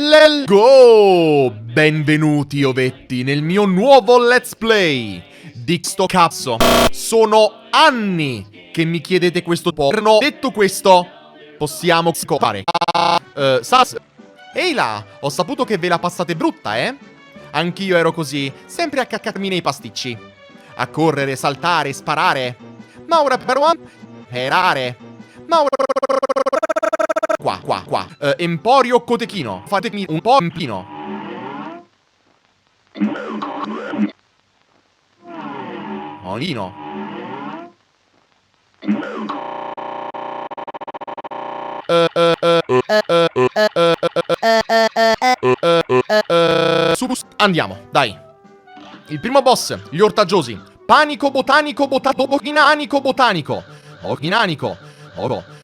Let's go! Benvenuti ovetti nel mio nuovo let's play di sto cazzo. Sono anni che mi chiedete questo porno. Detto questo, possiamo scopare. Sas. Ehi là, ho saputo che ve la passate brutta, eh? Anch'io ero così, sempre a caccarmi nei pasticci. A correre, saltare, sparare. Ma ora però perare. Ma ora qua. Emporio Cotechino. Fatemi un po' impino. Onino. Andiamo, dai. Il primo boss, gli ortaggiosi. Panico botanico botanico botanico. Ordinanico. Oro.